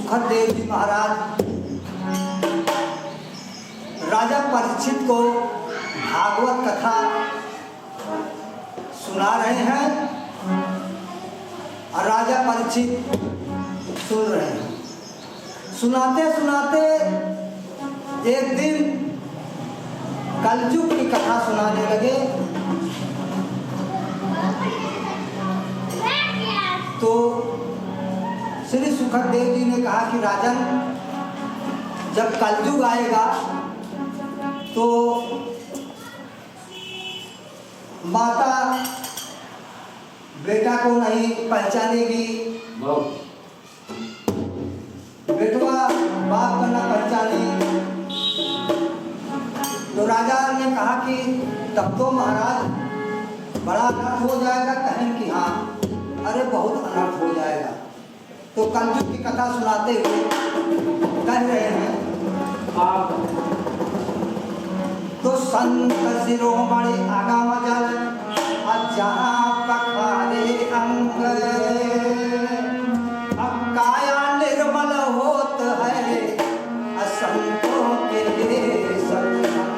सुखदेव जी महाराज राजा परीक्षित को भागवत कथा सुना रहे हैं और राजा परीक्षित सुन रहे हैं। सुनाते सुनाते एक दिन कलयुग की कथा सुनाने लगे तो श्री सुखदेव जी ने कहा कि राजन, जब कलयुग आएगा तो माता बेटा को नहीं पहचानेगी, बेटवा बाप को न पहचाने। तो राजा ने कहा कि तब तो महाराज बड़ा अनर्थ हो जाएगा। कहें कि हाँ, अरे बहुत अनर्थ हो जाएगा। तो कलयुग की कथा सुनाते हुए कह रहे हैं, तो संत शिरोमणि आगम जल जहाँ पखारे अंग, अब काया निर्मल होत है असंतों के सत्संग।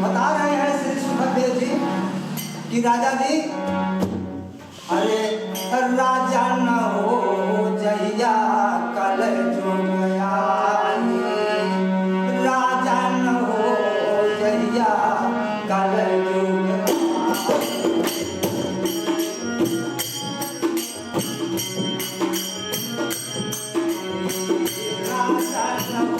बता रहे हैं श्री सुखदेव जी कि राजा जी, अरे राजा न हो जहिया कल जुग आए, राजा न हो जहिया कल जुग राजा न हो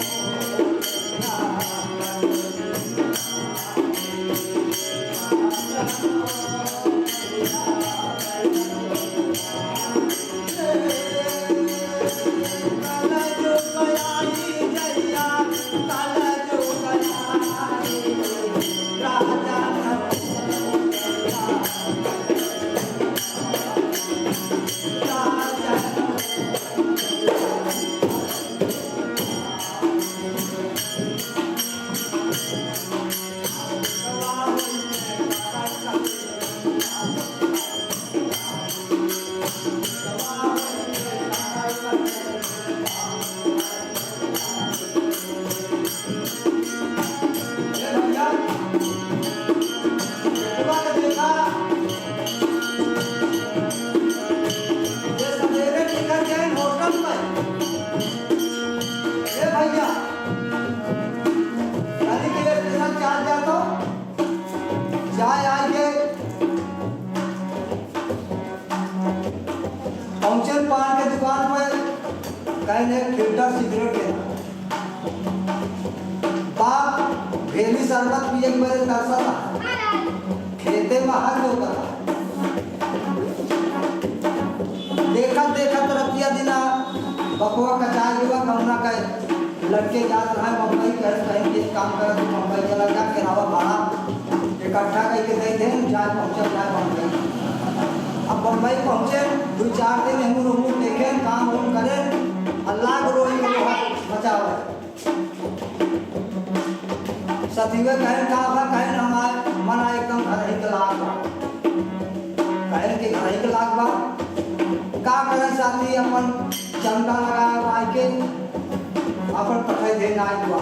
पहुंचे पान के दुकान पर, कहने फिल्टर सिगरेट के बाप भेली शरबत पिए के मेरे तरसा खेते में हाथ होता था। देखा देखा रुपया दिना बकुआ कचार हुआ कमना का लड़के जात रहे मुंबई कहीं ये काम कर तो मुंबई चला जा किराया भाड़ा इकट्ठा करके दे दें, जाए पहुँचे जाए मुंबई। अब मुंबई पहुँचे, 2-4 दिन हम देखें, काम हम करें, अल्लाह को रोई बचाओ। सतीवे कहें कहा था, कहें हमारे मना एकदम घर ही के लाग बा, कहें कि घर ही के लाग बा का करें साथी, अपन चंदा लगाया भाई के अपन पठाई देना आई हुआ।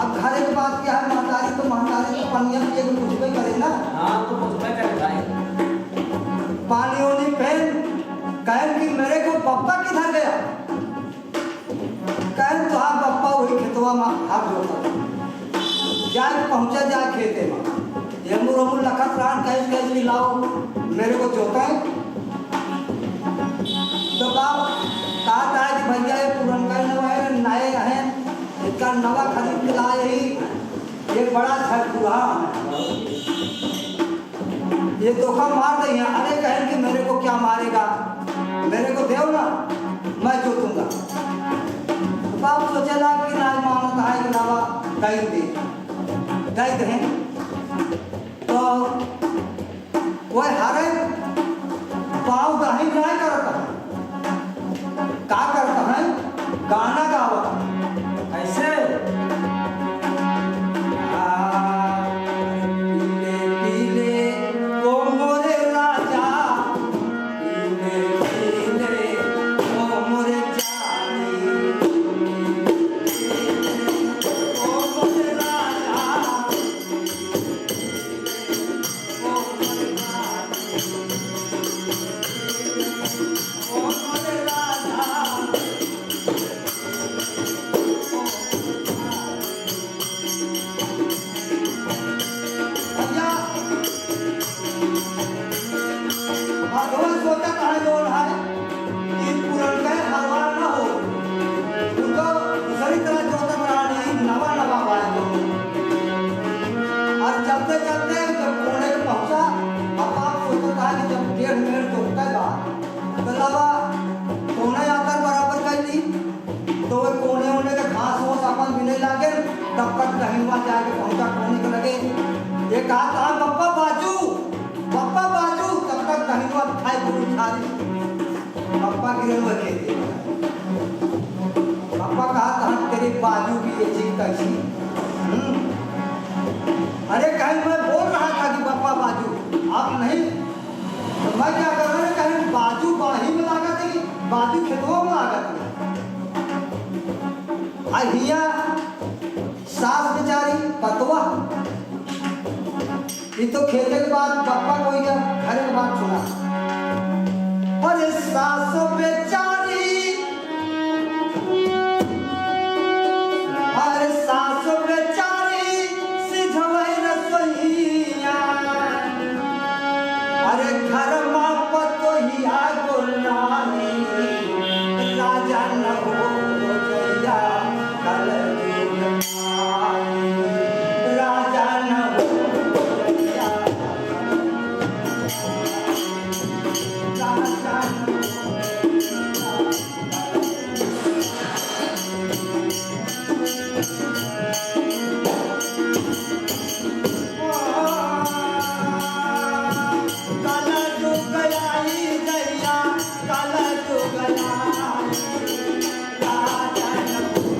अब घर की बात क्या है, महतारी तो पनिया पिए कुछ भी करे ना। हाँ, तो कुछ भी करे पानी वाली पहन। कहें कि मेरे को पप्पा किधर गया, कहें तो हाँ पप्पा वही खेतवा में हाथ जोड़ता जाए पहुँचा जाए खेते में। ये मुरमुर लखत रान कैसे कैसे लाओ मेरे को जोता है। तो बाप कहा था कि भैया ये पुरनका नए हैं, इसका नवा खरीद के लाए ही, ये बड़ा झटकुहा ये धोखा मार रही है। अरे कहें कि मेरे को क्या मारेगा, मेरे को देव ना, मैं जोतूंगा। तो बाप सोचेला कि ना मानता है कि नवा कहीं दे हैं। तो वह हरे पाँव दाही नहीं करता है, क्या करता है, गाना गावा ऐसे पीले पीले वो मोरे राजा गिरे हुए खेते। पापा कहा था तेरे बाजू की ये चीज कैसी? अरे कहीं मैं बोल रहा था कि पापा बाजू आप नहीं, तो मैं क्या कर रहा हूँ, कहीं बाजू बाही में लागत है कि बाजू खेतों में लागत है। हिया सास बेचारी पतवा, ये तो खेते के बाद पापा को या घर के बाद सुना, अरे सास बेचारी, अरे सास बेचारी सिझवई रसोईया, अरे घर माँ पतोहिया गोलानी राजा न हो जइया कल राजा न हो जइया राजा न काला जो गयाई जइया काला जो गयाई राजा न हो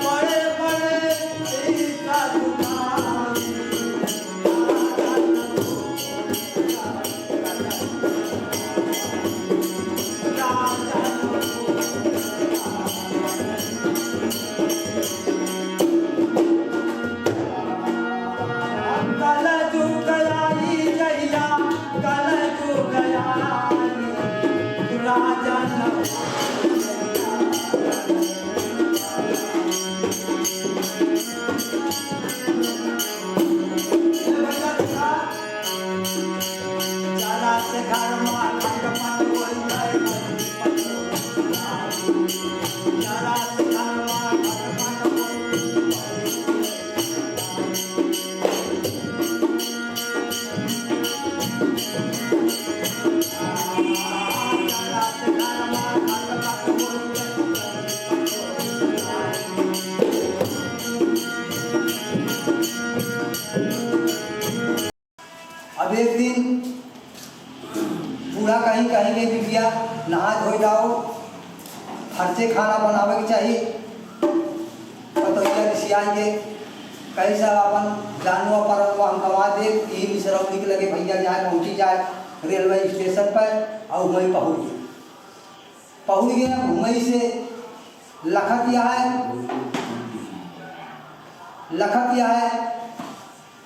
बड़े बड़े सीता तुम्हारी कल जो गयाई जइया कल जो गयाई राजा न जरा से घर में खट पट बोल जरा से घर में खट पट जरा से घर में खट पट अब एक दिन बूढ़ा कहीं कहीं के बिटिया नहा धो जाओ, खर्चे खाना बनावे के चाहिए, पतोहिया रिसियाएंगे कैसा अपन जानवा पर हम कमा दे, यही मिश्रौली के लगे भैया जाए पहुँची जाए रेलवे स्टेशन पर और वहीं पहुँच गए। वहीं से लखतिया है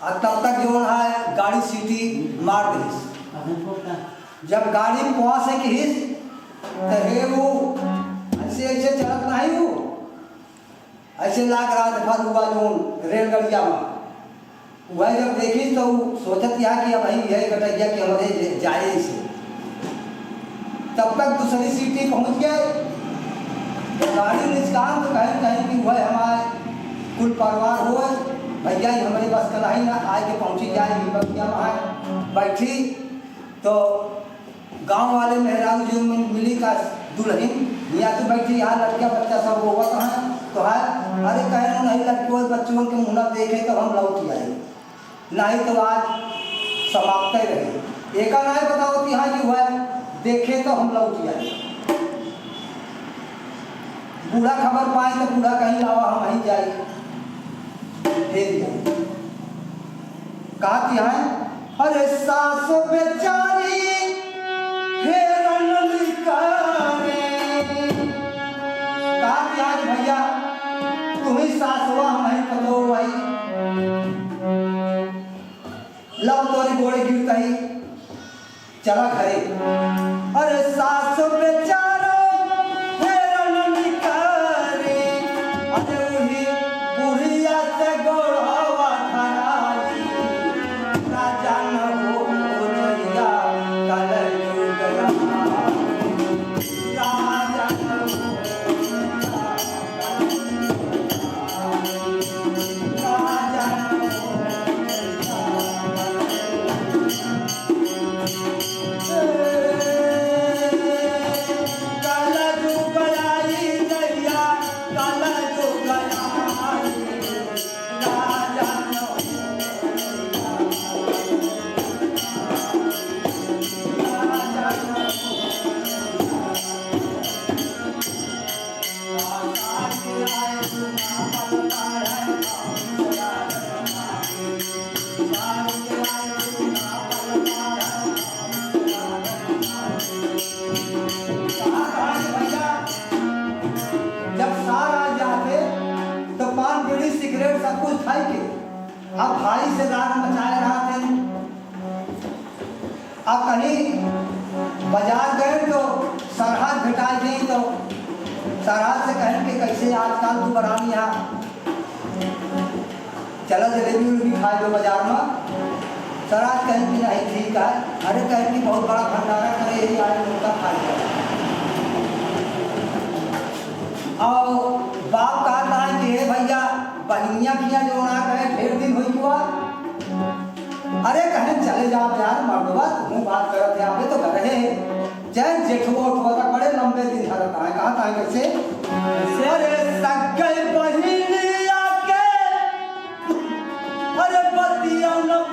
और तब तक जो है गाड़ी सीटी मार दी। जब गाड़ी पास है कि हिस तो हे वो ऐसे चलत नहीं, वो ऐसे लाग रहा दफा हुआ जो रेलगाड़िया में वह जब देखी तो सोचत यह कि अब भाई यह कटैया कि हमारे जाए इसे। तब तक दूसरी सीटी पहुंच गए तो गाड़ी निष्काम तो कहीं कहीं कि वह हमारे कुल परिवार हो भैया ही हमारे पास कल ही ना आए के पहुँची जाएगी बगिया वहाँ बैठी तो गांव वाले मेहरारू जो मिली का दुल्हन या तो बैठी यहाँ लड़किया बच्चा सब होगा कहाँ तो है, अरे कहे नहीं लड़कियों बच्चों के मुँह देखे तो हम लौट आए, नहीं तो आज समाप्त ही रहे। एक नहीं बताओ कि हाँ जी हुआ देखे तो हम लौट आए। बूढ़ा खबर पाए तो बूढ़ा कहीं लावा हम वहीं जाए कहती है, अरे सास बेचारी हेरन करे, कहती है भैया तुम्ही सासवा हमें पतो भाई लव तोरी गोड़े गिरता ही चला घरे। अरे सास बेचारो हेरन करे, अरे वही बुढ़िया से गोड़वा अब भाई से रात मचाए रहा थे। अब कहीं बाजार गए तो सरहद भेटाई गई तो सरहद से कहें कि कैसे आजकल तू बरानी यहाँ चला जलेबी उलेबी खाए दो बाजार में। सरहद कहें कि नहीं ठीक है। अरे कहें कि बहुत बड़ा भंडारा करे यही आए उनका खाए जाए। और बाप कहता है कि हे भैया बहनिया किया जो ना कहे ढेर दिन हुई हुआ। अरे कहें चले जाओ यार मर्दवा तुम बात करते हैं आगे तो कर रहे हैं जैन जेठुआ उठवा तक बड़े लंबे दिन धरता है। कहा था कैसे अरे सगई बहिनिया के अरे बतिया न